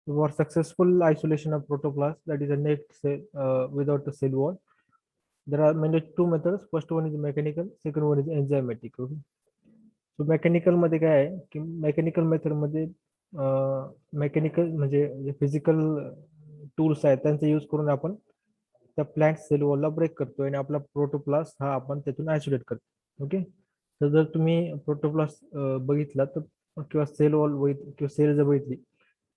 For successful isolation of protoplast, that is a net cell without a cell wall, there are mainly two methods. First one is mechanical, second one is enzymatic. Okay. So mechanical मध्ये काय आहे की mechanical method मध्ये mechanical म्हणजे physical tools आहेत त्यांचा use करून आपण त्या प्लांट सेल वॉलला ब्रेक करतो आणि आपला प्रोटोप्लास्ट हा आपण त्यातून आयसोलेट करतो. ओके. तर जर तुम्ही प्रोटोप्लास्ट बघितला तर किंवा सेल वॉल किंवा सेल जर बघितली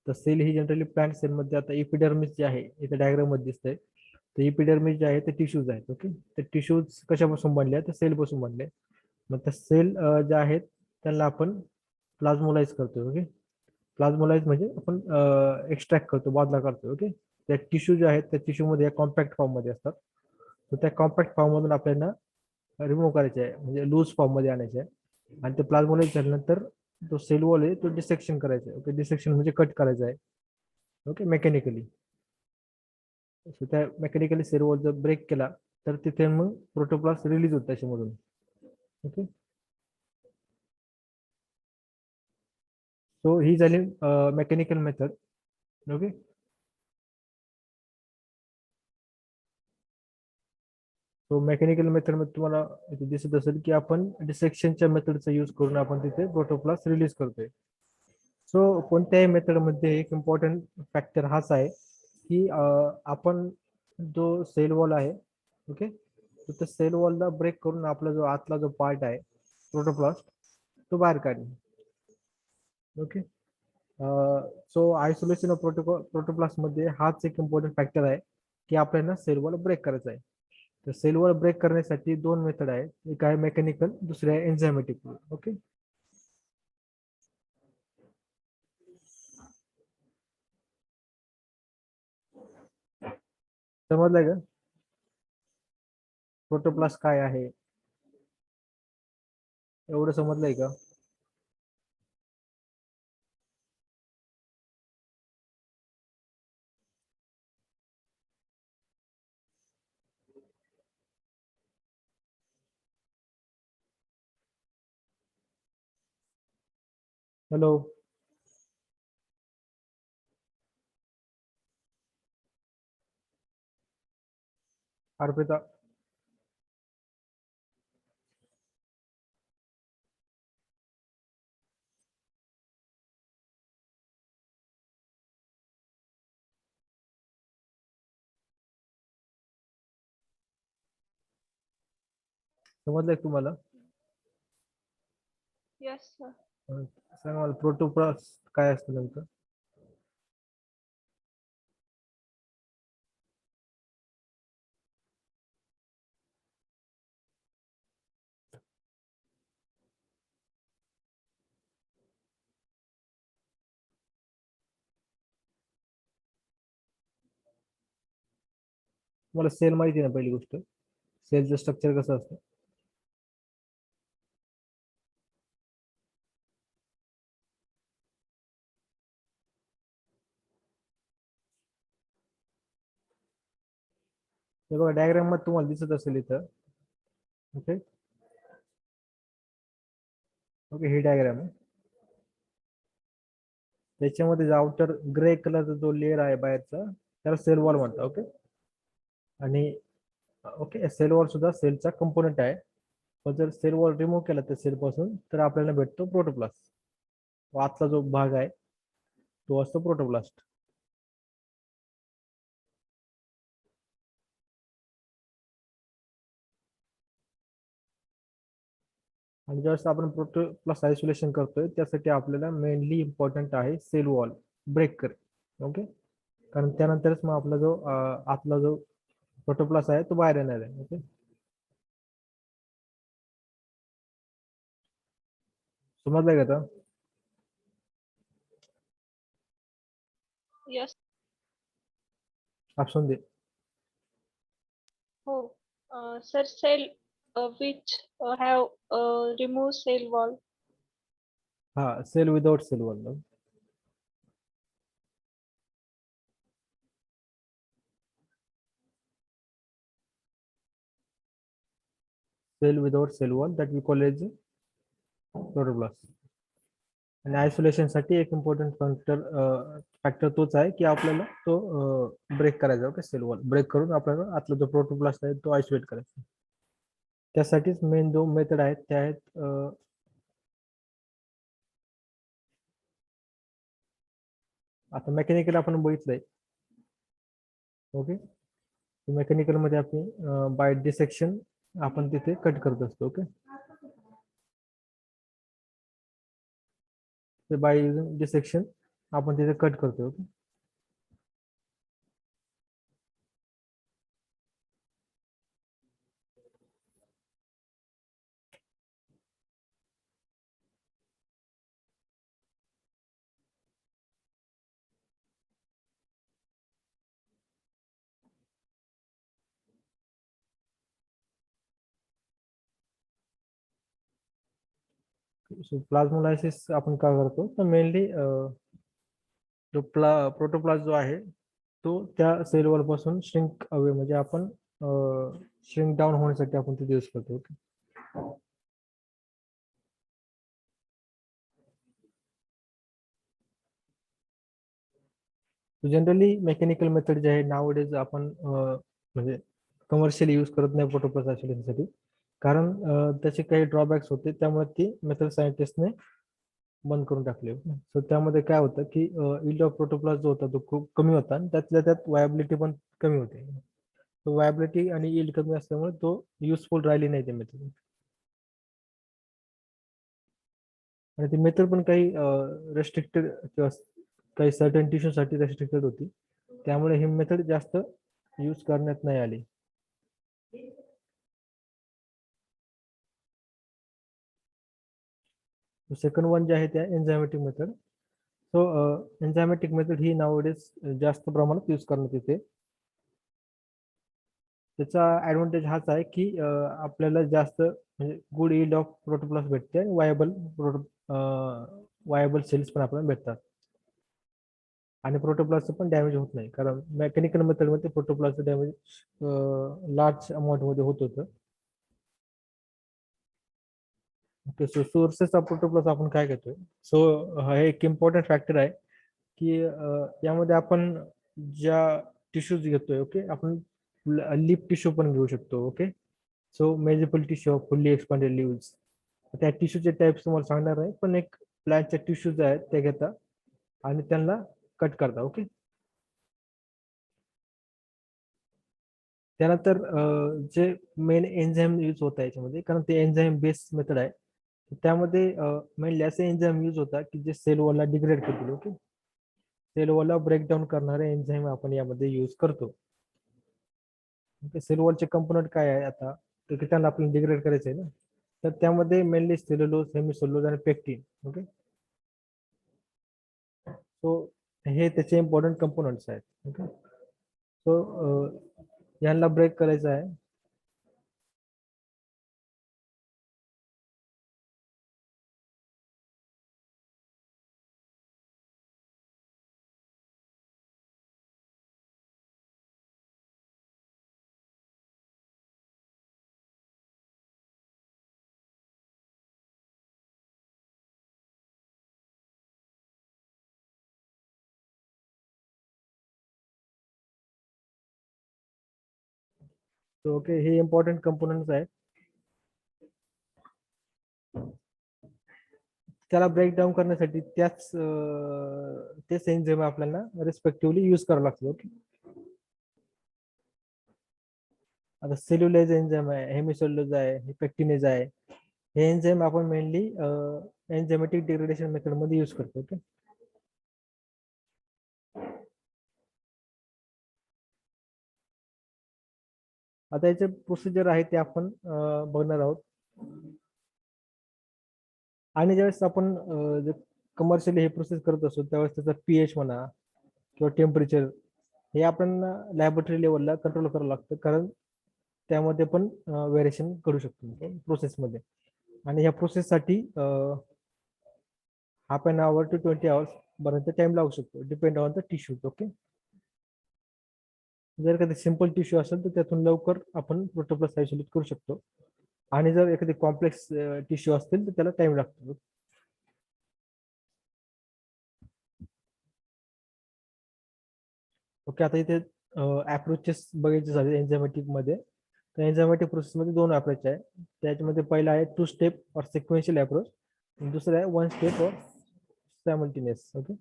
तर सेल ही जनरली प्लांट सेल मध्ये आता इपिडर्मिस जे आहे इथे डायग्राम मध्ये दिसतंय. तर इपिडर्मिस जे आहे ते टिश्यूज आहेत. ओके. ते टिश्यूज कशापासून बनले आहेत तर सेल पासून बनले. मग त्या सेल ज्या आहेत त्यांना आपण प्लाझ्मोलाइज करतो. ओके. प्लाझ्मोलाइज म्हणजे आपण एक्स्ट्रॅक्ट करतो, बाजूला करतो. ओके. त्या टिश्यू जे आहेत त्या टिश्यू मध्ये कॉम्पॅक्ट फॉर्म मध्ये असतात. तर त्या कॉम्पॅक्ट फॉर्म मधून आपल्याला रिमूव्ह करायचे आहे म्हणजे लूज फॉर्म मध्ये आणायचे आहे आणि ते प्लाझ्मोलाइज झाल्यानंतर तो सेल वॉल आहे तो डिसेक्शन करायचा आहे. ओके. डिसेक्शन म्हणजे कट करायचा आहे. ओके. मेकॅनिकली. त्या मेकॅनिकली सेल वॉल जर ब्रेक केला तर तिथे मग प्रोटोप्लास्ट रिलीज होत त्याच्यामधून. ओके. सो ही झाली mechanical method. Okay. So mechanical method मध्ये तुम्हाला इथे दिसत असेल की आपण डिसेक्शनच्या मेथडचा यूज करून आपण तिथे प्रोटोप्लास्ट रिलीज करतोय. सो कोणत्याही मेथड मध्ये एक इम्पॉर्टंट फॅक्टर हाच आहे की आपण जो सेल वॉल आहे. ओके. तर त्या सेल वॉलला ब्रेक करून आपला जो आतला जो पार्ट आहे प्रोटोप्लास्ट तो बाहेर काढणे. Okay. So isolation of protoplast मध्ये हाच एक इम्पॉर्टंट फॅक्टर आहे की आपल्याला सेल वॉल ब्रेक करायचा आहे. तर सेल वॉल ब्रेक करण्यासाठी दोन मेथड आहेत. एक आहे मेकॅनिकल, दुसरे आहे एन्झायमॅटिक. ओके. समजलंय का प्रोटोप्लास्ट काय आहे? एवढं समजलंय का? हॅलो. अर्पिता. समजलंय का तुम्हाला? Yes, sir. सांगा मला प्रोटोप्लास्ट काय असतं नेमकं? तुम्हाला सेल माहिती आहे ना पहिली गोष्ट? सेलचं स्ट्रक्चर कसं असतं? हे बघा डायग्राम मध्ये तुम्हाला दिसत असेल इथं. ओके. ओके. ही डायग्राम आहे. त्याच्यामध्ये जो आउटर ग्रे कलरचा जो लेअर आहे बाहेरचा त्याला सेल वॉल म्हणतात. ओके. आणि ओके सेल वॉल सुद्धा सेलचा कंपोनंट आहे. पण जर सेल वॉल रिमूव्ह केला त्या सेल पासून तर आपल्याला भेटतो प्रोटोप्लास्ट. आतला जो भाग आहे तो असतो प्रोटोप्लास्ट. आणि ज्यावेळेस आपण प्रोटोप्लास्ट आयसोलेशन करतोय त्यासाठी आपल्याला मेनली इम्पॉर्टंट आहे सेल वॉल ब्रेक कर. ओके. कारण त्यानंतरच मग आपला जो आतला जो प्रोटोप्लास्ट आहे तो बाहेर येणार आहे. ओके. समजलं का आता? Yes. ऑप्शन दे. Oh, sir, cell which have removed cell wall. हा cell without cell wall. Cell without cell wall that we call as protoplast. आणि आयसोलेशन साठी एक इम्पॉर्टंट फॅक्टर तोच आहे की आपल्याला तो ब्रेक करायचा. ओके, सेल वॉल ब्रेक करून आपल्याला आतला जो प्रोटोप्लास्ट आहे तो आयसोलेट करायचा. त्यासाठीच मेन जो मेथड आहेत त्या आहेत आता मेकॅनिकल आपण बघितलंय. ओके, मेकॅनिकल मध्ये आपण बाय डिसेक्शन आपण तिथे कट करत असतो. ओके, ते बाय युजिंग डिसेक्शन आपण तिथे कट करतो. ओके, सो प्लाझ्मोलायसिस आपण का करतो तर मेनली जो प्रोटोप्लास्ट जो आहे तो त्या सेल वॉल पासून श्रिंक अवे म्हणजे आपण श्रिंक डाऊन होण्यासाठी आपण तिथे यूज करतो. ओके, जनरली मेकॅनिकल मेथड जे आहे नावडेज आपण म्हणजे कमर्शियली यूज करत नाही प्रोटोप्लास्ट आयसोलेशनसाठी. कारण त्याचे काही ड्रॉबॅक्स होते त्यामुळे ती मेथड सायंटिस्टने बंद करून टाकली. सो त्यामध्ये काय होतं की इल्ड ऑफ प्रोटोप्लास्ट जो होता तो खूप कमी होता आणि त्यातल्या त्यात वायबिलिटी पण कमी होते. तो वायबिलिटी आणि इल्ड कमी असल्यामुळे तो युजफुल राहिली नाही ते मेथड. आणि ती मेथड पण काही रेस्ट्रिक्टेड किंवा काही सर्टन टिश्यू साठी रेस्ट्रिक्टेड होती. त्यामुळे ही मेथड जास्त यूज करण्यात नाही आली. सेकंड वन जे आहे त्या enzymatic method. So enzymatic method ही नावडेज जास्त प्रमाणात यूज करण्यात येते. त्याचा ऍडव्हान्टेज हाच आहे की आपल्याला जास्त म्हणजे गुड इल्ड ऑफ प्रोटोप्लास्ट भेटते आणि वायबल सेल्स पण आपल्याला भेटतात. आणि प्रोटोप्लास्ट पण डॅमेज होत नाही कारण मेकॅनिकल मेथडमध्ये प्रोटोप्लास्ट डॅमेज लार्ज अमाऊंट मध्ये होत होतं. Okay, so sources of protoplast आपण काय घेतोय. सो हे एक इम्पॉर्टंट फॅक्टर आहे की यामध्ये आपण ज्या टिश्यूज घेतोय. ओके, आपण लिप टिश्यू पण घेऊ शकतो. Okay, so mesophyll tissue fully expanded leaves. त्या टिश्यूचे टाइप्स तुम्हाला सांगणार नाही पण एक प्लांटच्या टिश्यूज आहेत ते घेता आणि त्यांना कट करता. ओके, त्यानंतर जे मेन एन्झाईम यूज होता याच्यामध्ये कारण ते एन्झाईम बेस्ड मेथड आहे. त्यामध्ये मेनली असे एन्झाईम यूज होता की जे सेल वॉलला डिग्रेड करतील. ओके, सेल वॉलला ब्रेकडाऊन करणारे एन्झाईम आपण यामध्ये यूज करतो. सेल वॉलचे कंपोनंट काय आहे आता तर की त्यांना आपण डिग्रेड करायचं आहे ना. तर त्यामध्ये मेनली सेल्युलोज, हेमिसोल्युलोज आणि पेक्टिन. ओके, सो हे त्याचे इम्पॉर्टंट कंपोनंट्स आहेत. ओके, सो यांना ब्रेक करायचं आहे. सो ओके, हे इम्पॉर्टंट कंपोनंट्स आहेत. त्याला ब्रेक डाऊन करण्यासाठी तेच एन्झाईम आपल्याला रिस्पेक्टिव्हली यूज करावं लागतं. ओके, आता सेल्युलेज एन्झाईम आहे, हेमिसोल्युलोज आहे, हे पेक्टिनेज आहे. हे एन्झाईम आपण मेनली एन्झायमॅटिक डिग्रेडेशन मेथड मध्ये यूज करतो. ओके, आता याचे प्रोसिजर आहे ते आपण बघणार आहोत. आणि ज्यावेळेस आपण कमर्शियली हे प्रोसेस करत असतो त्यावेळेस त्याचा पीएच म्हणा किंवा टेम्परेचर हे आपण लॅबोरेटरी लेवलला कंट्रोल करावं लागतं कारण त्यामध्ये पण व्हेरिएशन करू शकतो प्रोसेसमध्ये. आणि ह्या प्रोसेससाठी half an hour to 20 hours पर्यंत टाइम लागू शकतो depend on the tissue. Okay, जर एखादी सिंपल टिश्यू असेल तर त्यातून लवकर आपण प्रोटोप्लास्ट आयसोलेट करू शकतो. आणि जर एखादी कॉम्प्लेक्स टिश्यू असतील तर त्याला टाइम लागतो. ओके, आता इथे अप्रोचेस बघायचे झाले एन्झायमॅटिक मध्ये. तर एन्झायमॅटिक प्रोसेस मध्ये दोन अप्रोच आहे. त्याच्यामध्ये पहिला आहे 2 स्टेप और सिक्वेन्शियल अप्रोच, दुसरा आहे 1 स्टेप और सायमल्टेनियस. ओके,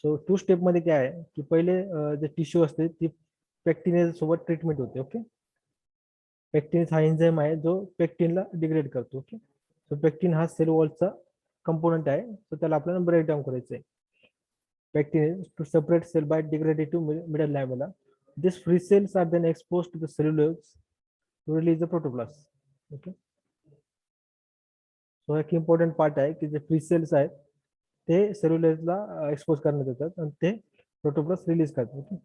सो 2 स्टेप मध्ये काय आहे की पहिले जे टिश्यू असते ती पेक्टिनेज सोबत ट्रीटमेंट होते. ओके, पेक्टिनेज हा एन्झाईम आहे जो पेक्टिनला डिग्रेड करतो. ओके, सो पेक्टिन हा सेल वॉलचा कंपोनंट आहे, so त्याला आपल्याला ब्रेक डाऊन करायचं आहे. Pectin to separate cell by degraded to middle lamella. These free cells are then exposed to the cellulose to release the protoplast. Okay. So एक important part आहे की जे free cells आहेत ते सेल्युलोजला एक्सपोज करण्यात येतात आणि ते प्रोटोप्लास्ट रिलीज करतात. Okay,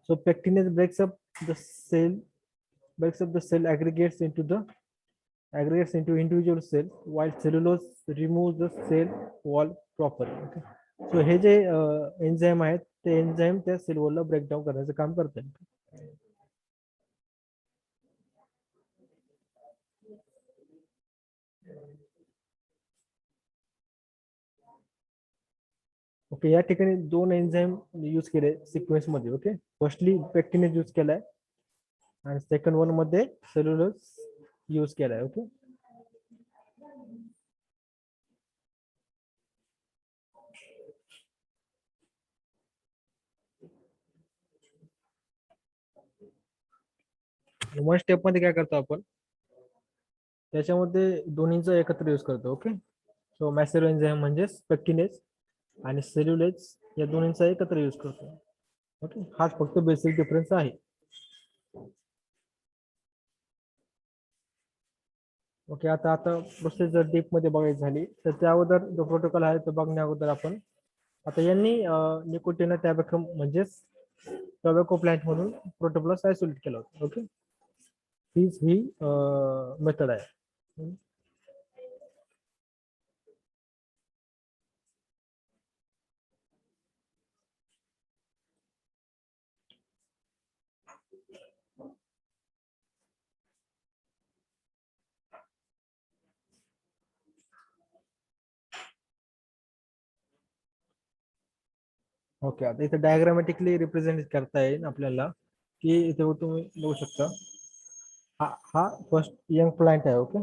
so pectinase breaks up the cell aggregates into individual cells while cellulose removes the cell wall proper. Okay. So हे जे एन्झाईम आहेत ते एन्झाईम त्या सेल वॉलला ब्रेकडाऊन करण्याचं काम करतात. ओके, या ठिकाणी दोन एन्झाईम यूज केले सिक्वेन्स मध्ये. ओके, फर्स्टली पेक्टिनेज यूज केलाय आणि सेकंड वन मध्ये सेल्युलोज यूज केलाय. ओके, वन स्टेप मध्ये काय करतो आपण, त्याच्यामध्ये दोन्हीचा एकत्र यूज करतो. ओके, सो मॅसेरो एन्झाईम म्हणजेच पेक्टिनेज आणि सेल्युलेज या दोन्हींचा एकत्र यूज करतो. ओके, हाच फक्त बेसिक डिफरन्स आहे. ओके, आता आता प्रोसेस जर डीप मध्ये बघायची झाली तर त्या अगोदर जो प्रोटोकॉल आहे तो बघण्या अगोदर आपण आता यांनी निकोटिना टॅबॅकम म्हणजेच टोबॅको प्लांट म्हणून प्रोटोप्लास्ट आयसोलेट केला होता. ओके, हीच ही मेथड आहे. ओके, आता इथे डायग्रामॅटिकली रिप्रेझेंट करता येईल आपल्याला की इथे तुम्ही बघू शकता हा हा फर्स्ट यंग प्लांट आहे. ओके,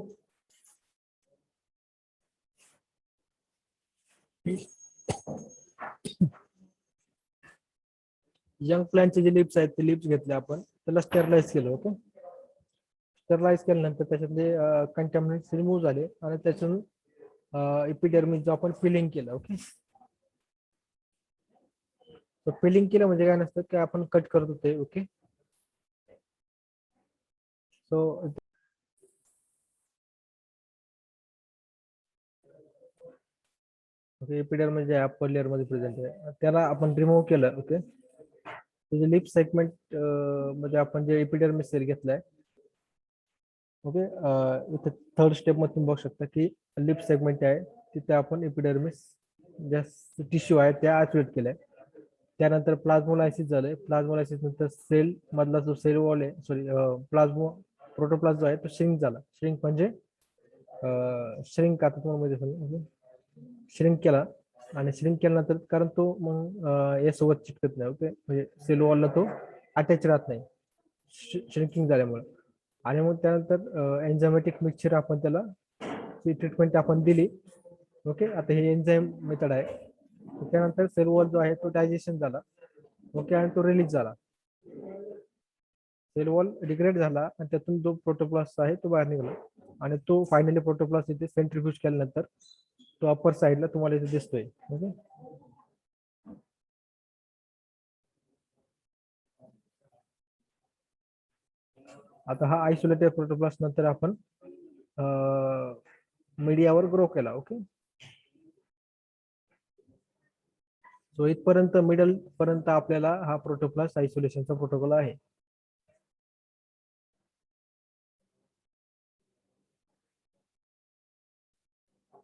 यंग प्लांटचे जे लिप्स आहेत ते लिप्स घेतले आपण, त्याला स्टरलाइज केलं. ओके, स्टरलाइज केल्यानंतर त्याच्यातले कंटॅमिनेट्स रिमूव्ह झाले आणि त्याच्यातून इपिडर्मिस जो आपण फिलिंग केलं. ओके, फिलिंग केलं म्हणजे काय नसतं की आपण कट करतो ते. ओके, सो ओके, एपिडर्मिस जे अप्पर लेअर मध्ये प्रेझेंट आहे त्याला आपण रिमूव्ह केलं. ओके, म्हणजे लिप सेगमेंट मध्ये आपण जे एपिडर्मिस सेल घेतलाय. ओके, इथे थर्ड स्टेप मध्ये तुम्ही बघू शकता की लिप सेगमेंट आहे तिथे आपण एपिडर्मिस ज्या टिश्यू आहे त्या आयसोलेट केलाय. त्यानंतर प्लाझ्मोलायसिस झालंय. प्लाझ्मोलायसिस नंतर सेल मधला जो सेल वॉल आहे, सॉरी प्रोटोप्लास्ट जो आहे तो श्रिंक झाला. श्रिंक म्हणजे श्रिंक आता तुम्हाला श्रिंक केला आणि श्रिंक केल्यानंतर कारण तो मग यासोबत चिटकत नाही. ओके, म्हणजे सेल वॉलला तो अटॅच राहत नाही श्रिंकिंग झाल्यामुळे. आणि मग त्यानंतर एन्झायमॅटिक मिक्सचर आपण त्याला ट्रीटमेंट आपण दिली. ओके, आता हे एन्झाईम मेथड आहे. त्यानंतर सेल वॉल जो आहे तो डायजेशन झाला. ओके, आणि तो रिलीज झाला. सेल वॉल डिग्रेड झाला आणि त्यातून जो प्रोटोप्लास्ट आहे तो बाहेर निघाला आणि तो फायनली प्रोटोप्लास्ट इथे सेंट्रीफ्यूज केल्यानंतर तो अपर साइडला तुम्हाला इथे दिसतोय. ओके, आता हा आयसोलेटेड प्रोटोप्लास्ट नंतर आपण मीडियावर ग्रो केला. ओके, सो इथपर्यंत मिडल पर्यंत आपल्याला हा प्रोटोप्लास्ट आयसोलेशनचा प्रोटोकॉल आहे.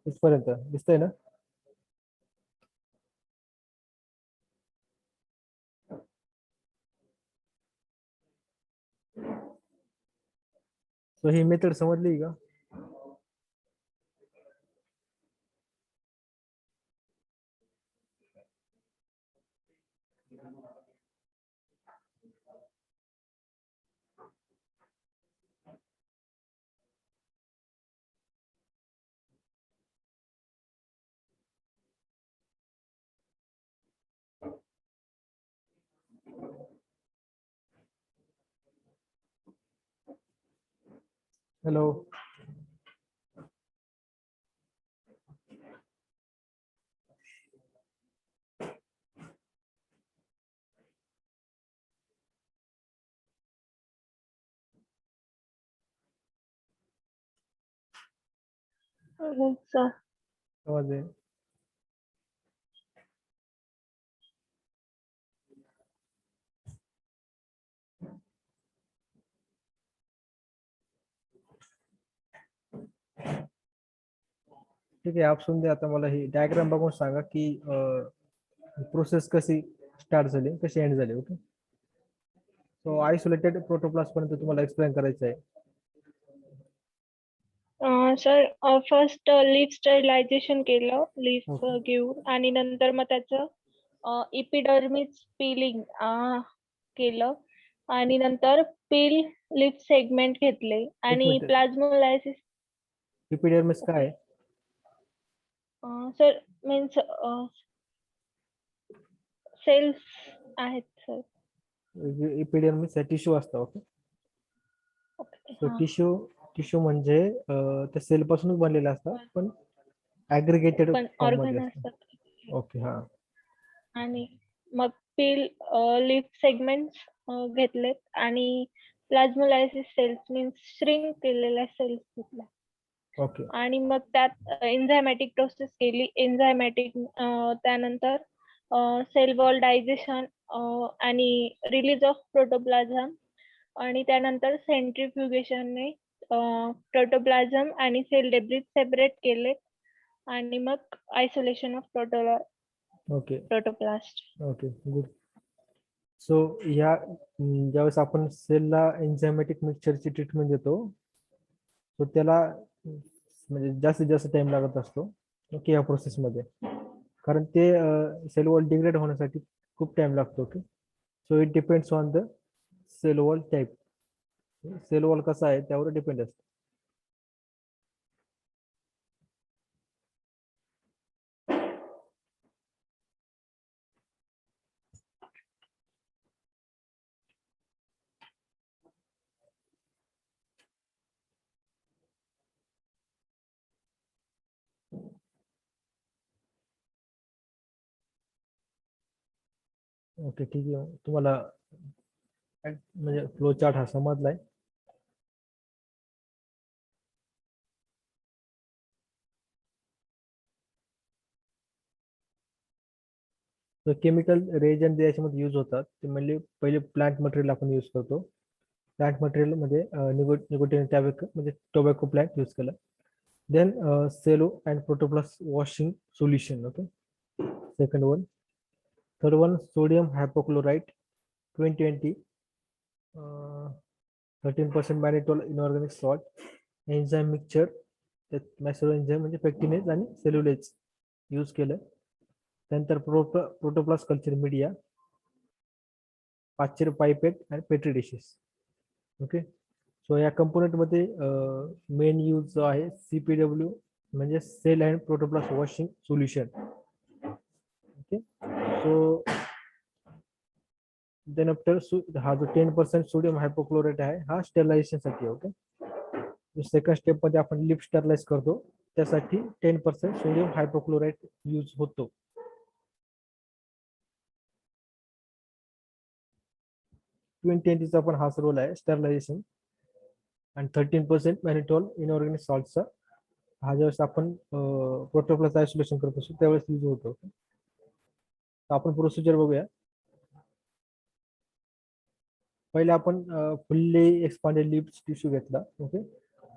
इथपर्यंत दिसतंय ना? सो ही मेथड समजली का? हॅलो. Sir. आवाज आहे. ठीक आहे, आप सुन दे. आता मला ही डायग्राम बघून सांगा की प्रोसेस कशी स्टार्ट झाली, कशी एंड झाली. ओके. सो आयसोलेटेड प्रोटोप्लास्ट पर्यंत तुम्हाला एक्सप्लेन करायचं आहे. सर फर्स्ट लीफ स्टरिलायझेशन केलं, लीफ Okay. घेऊन, आणि नंतर मग त्याचं इपिडर्मिस पिलिंग केलं, आणि नंतर पील लीफ सेगमेंट घेतले आणि मिनिट. प्लाझ्मोलायसिस. इपिडर्मिस काय आहे? सर मीन्स सेल्स आहेत सर. इपिडर्मिस टिश्यू असतं. ओके. ओके. सो टिश्यू म्हणजे त्या सेल पासूनच बनलेले असतात, पण ऍग्रिगेटेड पण फॉर्म मध्ये ऑर्गन असतात. असतात. ओके. हा. आणि मग पील लीफ सेगमेंट्स घेतलेत आणि प्लाझ्मोलायसिस सेल्स मीन्स श्रिंक केलेल्या सेल्स घेतल्या, ओके. आणि मग त्यात एन्झायमॅटिक प्रोसेस केली. एन्झायमॅटिक त्यानंतर सेल वॉल डायजेशन आणि रिलीज ऑफ प्रोटोप्लाझम, आणि त्यानंतर सेंट्रिफ्युगेशनने प्रोटोप्लाझम आणि सेल डेब्रिज सेपरेट केले, आणि मग isolation of okay. Protoplast. Okay. Good. So ज्यावेळेस आपण सेलला एन्झायमॅटिक मिक्सचरची ट्रीटमेंट देतो, तो त्याला म्हणजे जास्तीत जास्त टाइम लागत असतो. ओके. या प्रोसेसमध्ये, कारण ते सेल वॉल डिग्रेड होण्यासाठी खूप टाइम लागतो. Okay. So it depends on the cell wall type. Cell wall कसा आहे त्यावर डिपेंड असतं. ओके. ठीक आहे, तुम्हाला म्हणजे फ्लो चार्ट हा समजलाय. केमिकल रिएजंट जे याच्यामध्ये यूज होतात ते म्हणजे पहिले प्लांट मटेरियल आपण यूज करतो. प्लांट मटेरियल मध्ये निकोटीन टॅबॅको म्हणजे टोबॅको प्लांट यूज केला. Then cell and protoplast washing solution. Okay. Second one. Third one sodium hypochlorite 2020, 13% mannitol inorganic salt, enzyme mixture, त्यात मॅसेरो एन्झाईम म्हणजे पेक्टिनेज आणि सेल्युलेज use केलं. त्यानंतर प्रोटोप्लास्ट कल्चर मीडिया, पाचशे pipette आणि petri dishes. Okay. So या component मध्ये main use जो आहे CPW म्हणजे cell and protoplast washing solution. Okay. So then after हा जो 10% सोडियम हायपोक्लोराइट आहे हा स्टरलायझेशन साठी. ओके. सेकंड स्टेप मध्ये आपण लिप स्टरलाइज करतो, त्यासाठी 10% सोडियम हायपोक्लोराइट यूज होतो. 2020चा पण हाच रोल आहे स्टरलायझेशन, आणि 13% मॅनिटोल इनऑर्गॅनिक सॉल्टचा हा ज्यावेळेस आपण प्रोटोप्लास्ट आयसोलेशन करत असतो त्यावेळेस यूज होतो. आपण प्रोसिजर बघूया. पहिले आपण फुल्ली एक्सपांडेड लिप्स टिश्यू घेतला. ओके.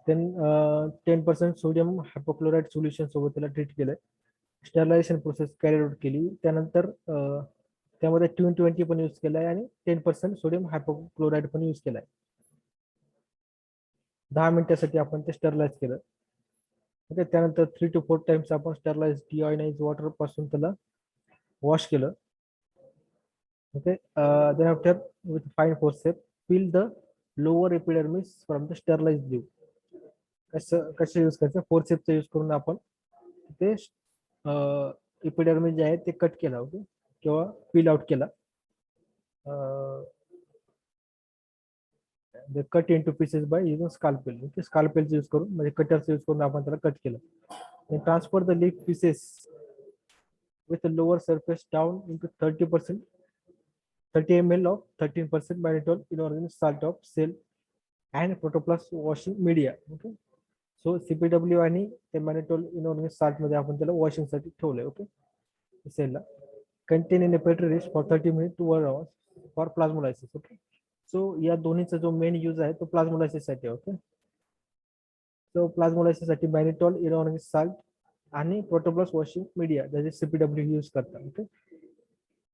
देन 10% सोडियम हायपोक्लोराइड सोल्युशन सोबत त्याला ट्रीट केलंय. स्टरलायझेशन प्रोसेस कॅरी आउट केली. त्यानंतर त्यामध्ये 220 पण यूज केलाय आणि 10% सोडियम हायपोक्लोराइड पण यूज केलाय. 10 मिनिटासाठी आपण ते स्टरलाइज केलं. ओके. त्यानंतर 3 to 4 टाइम्स आपण स्टरलाइज डिऑयनाइज वॉटर पासून त्याला वॉश केलं. Okay. Then after with fine forceps peel the lower epidermis from the sterilized leaf. कसं यूज करायचं? फोर्सेपचा यूज करून आपण ते इपिडर्मिस जे आहे ते कट केला. ओके. किंवा पील आउट केला. they cut into pieces by using scalpel. Okay, scalpel use करून म्हणजे कटरचा यूज करून आपण त्याला कट केलं. Then transfer the leaf pieces with a lower surface down into 30%, 30 ml of 13% mannitol inorganic salt of cell and protoplast washing media. Okay, so CPW आणि ते mannitol inorganic salt मध्ये आपण त्याला वॉशिंग साठी ठेवलंय. Okay, सेलला contain in a petri dish for 30 minutes to 1 hour for plasmolysis. Okay, so या दोन्हीचा जो मेन यूज आहे तो प्लाझ्मोलायसिस साठी. ओके, सो प्लाझ्मोलायसिस साठी मॅनिटॉल इनऑर्गॅनिक साल्ट आणि प्रोटोप्लास्ट वॉशिंग मीडिया त्याचे सीपीडब्ल्यू यूज करतात. ओके,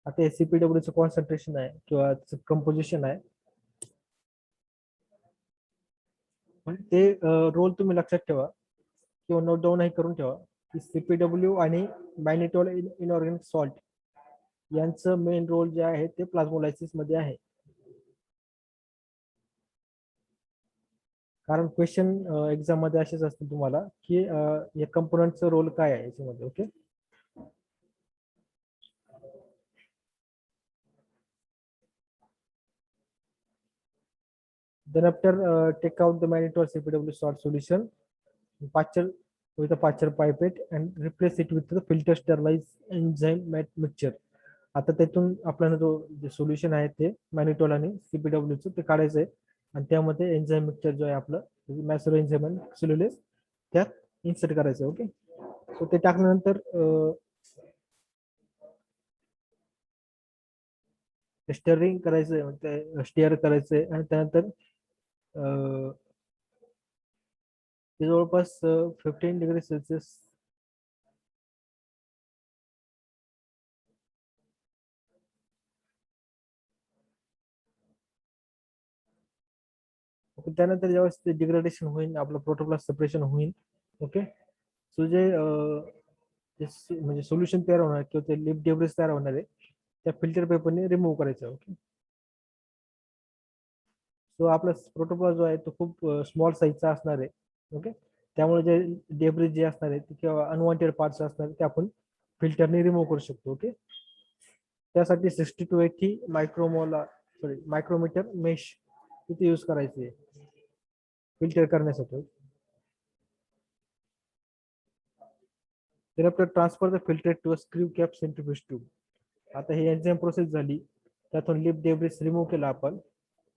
आता हे सीपीडब्ल्यू चं कॉन्सन्ट्रेशन आहे किंवा कंपोजिशन आहे पण ते रोल तुम्ही लक्षात ठेवा किंवा नोट डाऊन करून ठेवा की सीपीडब्ल्यू आणि मॅनिटॉल इनऑर्गॅनिक सॉल्ट यांचं मेन रोल जे आहे ते प्लाझ्मोलायसिस मध्ये आहे. कारण क्वेश्चन एक्झाम मध्ये असेच असतील तुम्हाला की या कंपोनंटचा रोल काय आहे याच्यामध्ये. Okay, then after take out the mannitol CPW salt solution, patcher with a patcher pipette and replace it with the filter sterilized enzyme mixture. आता त्यातून आपल्याला जो सोल्युशन आहे ते मॅनिटॉल आणि CPW चं ते काढायचं आहे आणि त्यामध्ये एन्झाईम मिक्सचर जो आहे आपलं मॅसोरो एन्झाईम आणि सेल्युलेस त्यात इन्सर्ट करायचं. ओके, सो ते टाकल्यानंतर स्टिअरिंग करायचं, स्टिअर करायचंय आणि त्यानंतर ते जवळपास 15 डिग्री सेल्सिअस त्यानंतर ज्यावेळेस ते डिग्रेडेशन होईल आपलं प्रोटोप्लास्ट सेपरेशन होईल. ओके, सो जे म्हणजे सोल्युशन तयार होणार किंवा ते लिप डेब्रिस तयार होणार आहे त्या फिल्टर पेपरने रिमूव्ह करायचं. ओके, सो आपला प्रोटोप्लास्ट जो आहे तो खूप स्मॉल साईजचा असणार आहे. ओके, त्यामुळे जे डेब्रिस जे असणार आहे किंवा अनवॉन्टेड पार्ट्स असणार ते आपण फिल्टरने रिमूव्ह करू शकतो. ओके, त्यासाठी 60 to 80 मायक्रोमीटर मेश तिथे यूज करायचे फिल्टर करण्यासाठी. त्यानंतर transfer the filter to a screw cap centrifuge tube. आता ही एन्झाईम प्रोसेस झाली, त्यातून लिप डेब्रिस रिमूव्ह केला आपण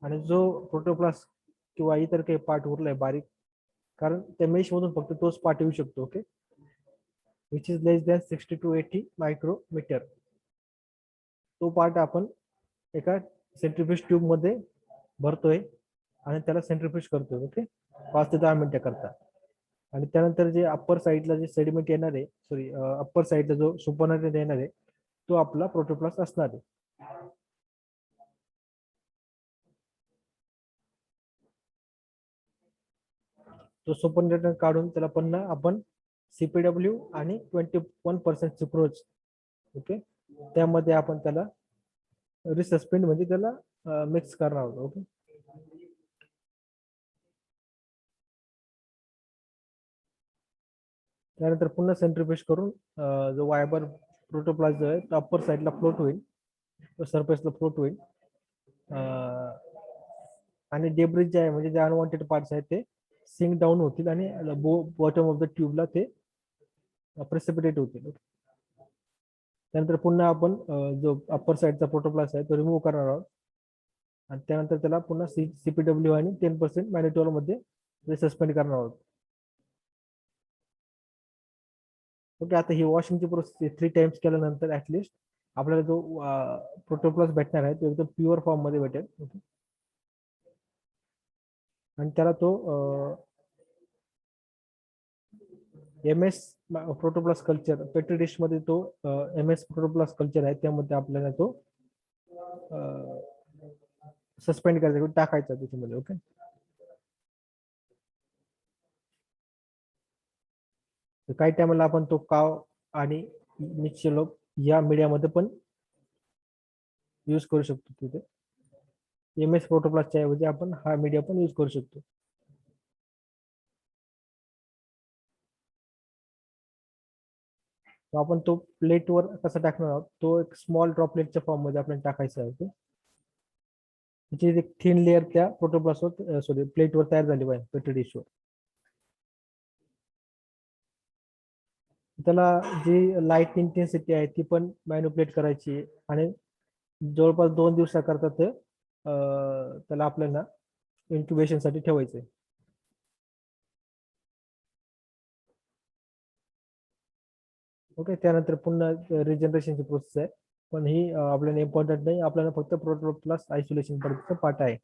आणि जो प्रोटोप्लास्ट किंवा इतर काही पार्ट उरलाय बारीक, कारण त्या मेश मधून फक्त तोच पार्ट येऊ शकतो. Okay, which is less than 60 to 80 micrometre. तो पार्ट आपण एका सेंट्रिफ्यूज ट्यूब मध्ये भरतोय आणि त्याला सेंट्रिफ्यूज करतोय. ओके, 5 ते 10 मिनिटं करता आणि त्यानंतर जे अप्पर साईडला जे सेडिमेंट येणार आहे, सॉरी अप्पर साईडला जो सुपरनट येणार आहे तो आपला प्रोटोप्लास्ट असणार आहे. तो सुपरनट काढून त्याला पुन्हा आपण सीपीडब्ल्यू आणि 21% सुक्रोज, ओके, त्यामध्ये आपण त्याला रिसस्पेंड म्हणजे त्याला मिक्स करणार आहोत. ओके, त्यानंतर पुन्हा सेंट्रिफ्यूज करून जो वायबर प्रोटोप्लास्ट जो आहे तो अप्पर साईडला फ्लोट होईल, सरफेसला फ्लोट होईल आणि डेब्रिज जे आहे म्हणजे जे अनवॉन्टेड पार्ट्स आहेत ते सिंक डाऊन होतील आणि बॉटम ऑफ द ट्यूबला ते प्रेसिपिटेट होतील. त्यानंतर पुन्हा आपण जो अप्पर साईडचा प्रोटोप्लास्ट आहे तो रिमूव्ह करणार आहोत आणि त्यानंतर त्याला पुन्हा सीपीडब्ल्यू आणि 10% मॅनिटॉल मध्ये सस्पेंड करणार आहोत. ओके, आता ही वॉशिंगची प्रोसेस 3 टाइम्स केल्यानंतर ऍटलिस्ट आपल्याला जो प्रोटोप्लास्ट भेटणार आहे तो एकदम प्युअर फॉर्म मध्ये भेटेल. ओके, आणि त्याला तो MS protoplast culture petri dish मध्ये तो MS प्रोटोप्लास्ट कल्चर आहे त्यामध्ये आपल्याला तो सस्पेंड करायचा टाकायचा त्याच्यामध्ये. ओके, काही टायमाला आपण तो काव आणि मिक्सलोप या मीडियामध्ये पण यूज करू शकतो. तिथे MS प्रोटोप्लास्टच्या ऐवजी आपण हा मीडिया पण यूज करू शकतो. आपण तो प्लेटवर कसा टाकणार आहोत तो एक स्मॉल ड्रॉपलेटच्या फॉर्म मध्ये आपण टाकायचा आहे. त्याची एक थिन लेअर त्या प्रोटोप्लास्टवर सॉरी प्लेटवर तयार झाली पाहिजे पेट्री डिशवर. त्याला जी लाईट इंटेन्सिटी आहे ती पण मॅन्युप्लेट करायची आहे आणि जवळपास 2 दिवसाकरता ते त्याला आपल्याला इन्क्युबेशन साठी ठेवायचंय. ओके, त्यानंतर पुन्हा रिजनरेशनची प्रोसेस आहे, पण ही आपल्याला इम्पॉर्टंट नाही, आपल्याला फक्त प्रोटोप्लास्ट आयसोलेशन पर्यंत पार्ट आहे.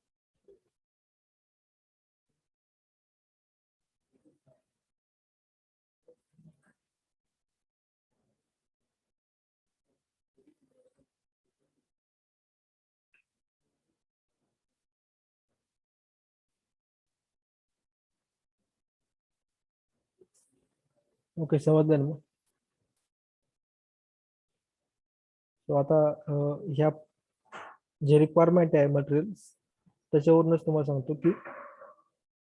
ओके, समजलं ना मग. तो आता ह्या जे रिक्वायरमेंट आहे मटेरियल्स त्याच्यावरूनच तुम्हाला सांगतो की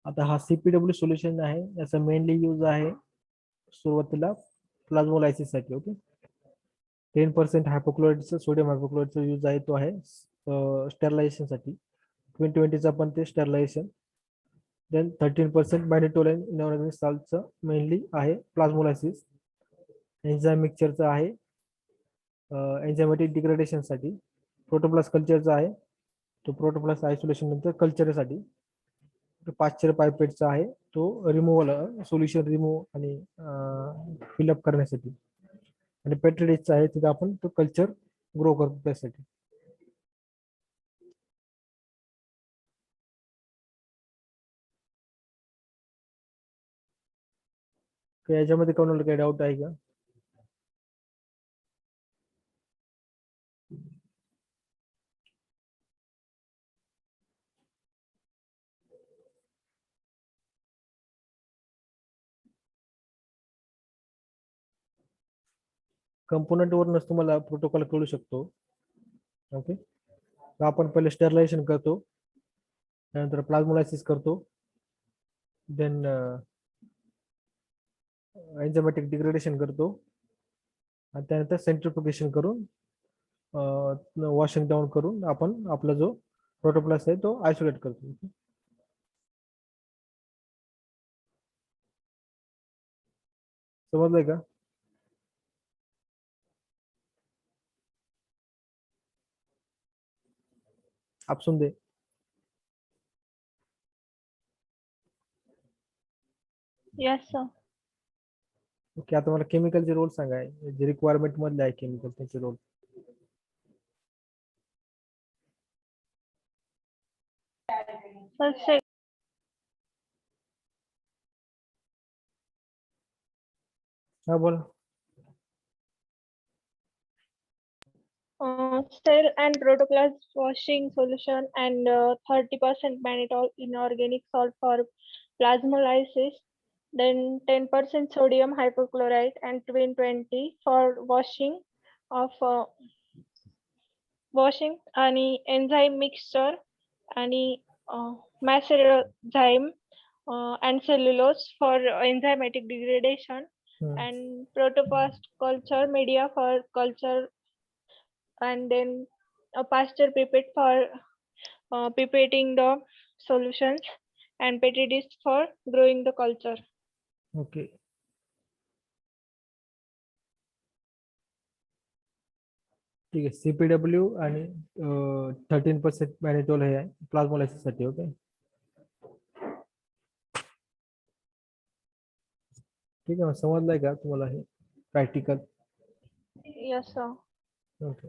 आता हा सीपीडब्ल्यू सोल्युशन आहे, याचा मेनली यूज आहे सुरुवातीला प्लाझ्मोलायसिस साठी. ओके, 10% हायपोक्लोराईडचा सोडियम हायपोक्लोराईडचा यूज आहे, तो आहे स्टरलायझेशन साठी. 2020चा पण ते स्टरलायझेशन. देन 13% मॅनिटोलाइन इनऑर्गॅनिक सॉल्टचं मेनली आहे प्लाझ्मोलायसिस. एन्झाईम मिक्सचरचं आहे एन्झायमॅटिक डिग्रेडेशन साठी. प्रोटोप्लास्ट कल्चरचा आहे, तो प्रोटोप्लास्ट आयसोलेशन नंतर कल्चरसाठी. पाश्चर पायपेटचा आहे, तो रिमूव्हल सोल्युशन रिमूव्ह आणि फिलअप करण्यासाठी. आणि पेट्रिडिसचा आहे, तिथे आपण तो कल्चर ग्रो करतो त्यासाठी. याच्यामध्ये कोणाला काही डाऊट आहे का? कंपोनंट वरूनच तुम्हाला प्रोटोकॉल कळू शकतो. ओके, तर आपण पहिले स्टरलायझेशन करतो, त्यानंतर प्लाझ्मोलायसिस करतो, देन एन्झायमॅटिक डिग्रेडेशन करतो, आणि त्यानंतर सेंट्रिफ्युगेशन करून वॉशिंग डाऊन करून आपण आपला जो प्रोटोप्लास्ट आहे तो आयसोलेट करतो. समजलंय का? आपसून दे. Yes, sir. ओके, आता मला केमिकलचे रोल सांगा, जे रिक्वायरमेंट मधले आहे केमिकल त्याचे रोल. So, हा बोला. cell and protoplasm washing solution and 30% mannitol inorganic salt for plasmolysis, then 10% sodium hypochlorite and 20 for of washing आणि enzyme mixture आणि macerozyme and cellulose for enzymatic degradation and protoplast culture media for culture, and then a pasture pipette for pipetting the solutions, and petri dish for growing the culture. Okay, ठीक आहे. CPW आणि 13% मॅनिटोल हे आहे प्लाझ्मोलायसिस साठी. Okay, ठीक आहे. समजलंय का तुम्हाला हे practical? Yes, sir. Okay,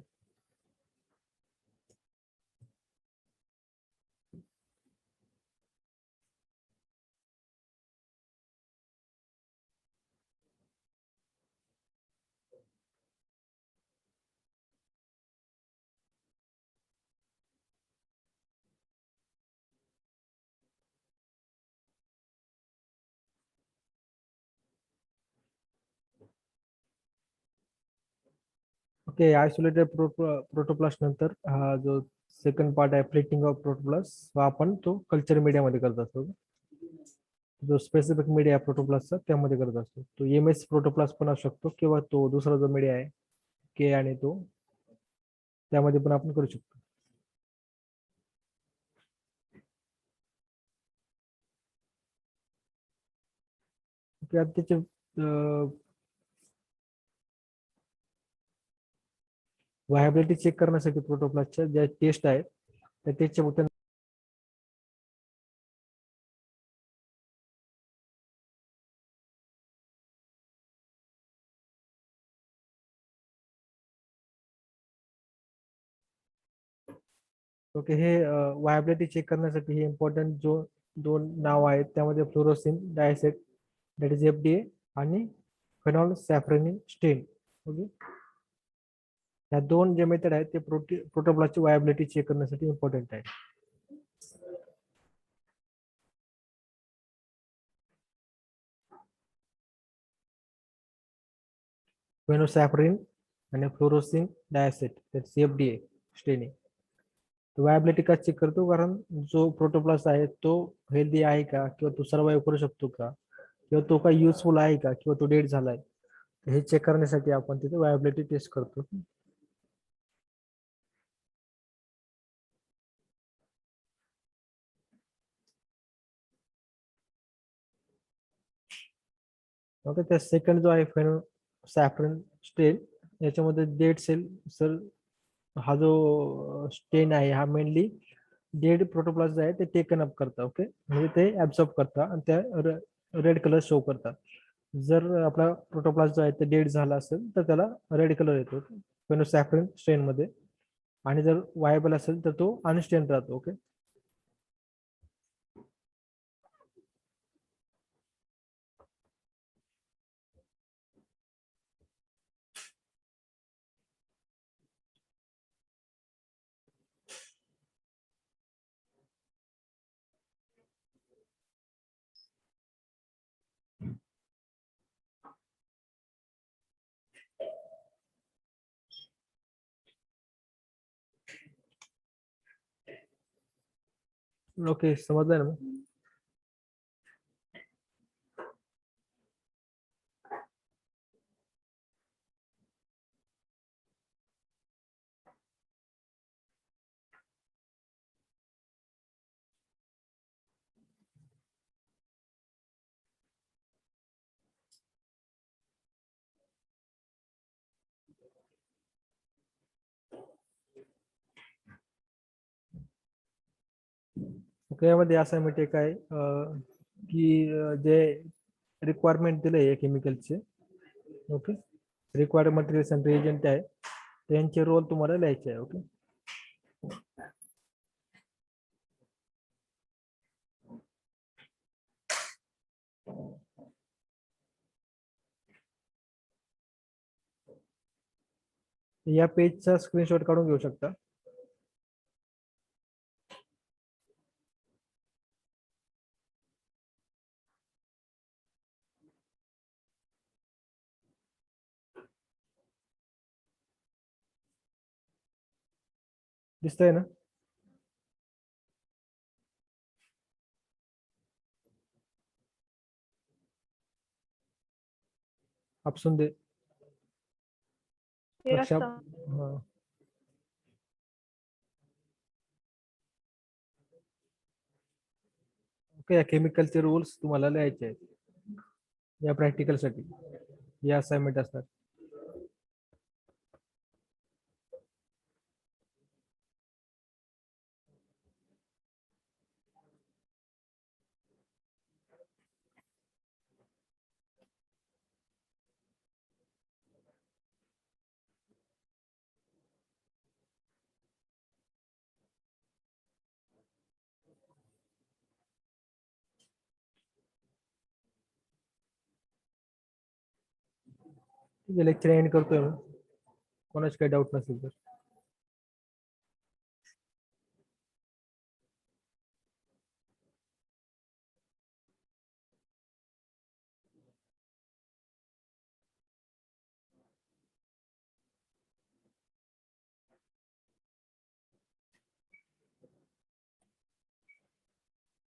okay. Isolated protoplast नंतर हा जो सेकंड पार्ट आहे प्लेटिंग ऑफ प्रोटोप्लास्ट, हा आपण तो कल्चर मीडियामध्ये करत असतो. जो स्पेसिफिक मीडिया आहे प्रोटोप्लास्टचा त्यामध्ये करत असतो. तो एमएस प्रोटोप्लास्ट पण असू शकतो किंवा तो दुसरा जो मीडिया आहे के आणि तो त्यामध्ये पण आपण करू शकतो. की आता त्याचे व्हायबिलिटी चेक करण्यासाठी प्रोटोप्लास्टच्या ज्या टेस्ट आहेत त्या टेस्टच्या बघता ओके. हे व्हायबिलिटी चेक करण्यासाठी हे इम्पॉर्टंट जो दोन नाव आहेत त्यामध्ये फ्लोरोसिन डायसेट दॅट इज FDA आणि फेनॉल सॅफ्रेनिन स्टेन. ओके. ह्या दोन जे मेथड आहेत ते प्रोटोप्लास्टची व्हायबिलिटी चेक करण्यासाठी इम्पॉर्टंट आहे. फेनोसॅफ्रिन आणि फ्लोरोसिन डायसेट त्याच FDA स्टेनिंग. व्हायबिलिटी का चेक करतो कारण जो प्रोटोप्लास्ट आहे तो हेल्दी आहे का किंवा तो सर्वाइव्ह करू शकतो का किंवा तो काही युजफुल आहे का किंवा तो डेड झालाय हे चेक करण्यासाठी आपण तिथे व्हायबिलिटी टेस्ट करतो. ओके. त्या सेकंड जो आहे फेनोसॅफ्रिन स्टेन याच्यामध्ये डेड सेल सर हा जो स्टेन आहे हा मेनली डेड प्रोटोप्लास्ट आहे ते टेकन अप करतात. ओके. म्हणजे ते ऍब्सॉर्ब करतात आणि त्या रेड कलर शो करतात. जर आपला प्रोटोप्लास्ट जो आहे ते डेड झाला असेल तर त्याला रेड कलर येतो फेनोसॅफ्रिन स्टेन मध्ये आणि जर वायबल असेल तर तो अनस्टेन राहतो. ओके. ओके. समजलं ना मग. ओके. यामध्ये असाइनमेंट एक आहे की जे रिक्वायरमेंट दिले आहे केमिकलचे. Okay. Required materials and reagent आहे त्यांचे रोल तुम्हाला लिहायचे आहे. ओके. या पेजचा स्क्रीनशॉट काढून घेऊ शकता. दिसतंय ना. आपसून दे Yes, लक्षात. sir. हा. ओके. या केमिकलचे रूल्स तुम्हाला लिहायचे आहेत या प्रॅक्टिकल साठी. या असाइनमेंट असतात. ठीक आहे. लेक्चर एंड करतोय मी. कोणाच काही डाऊट नसेल तर.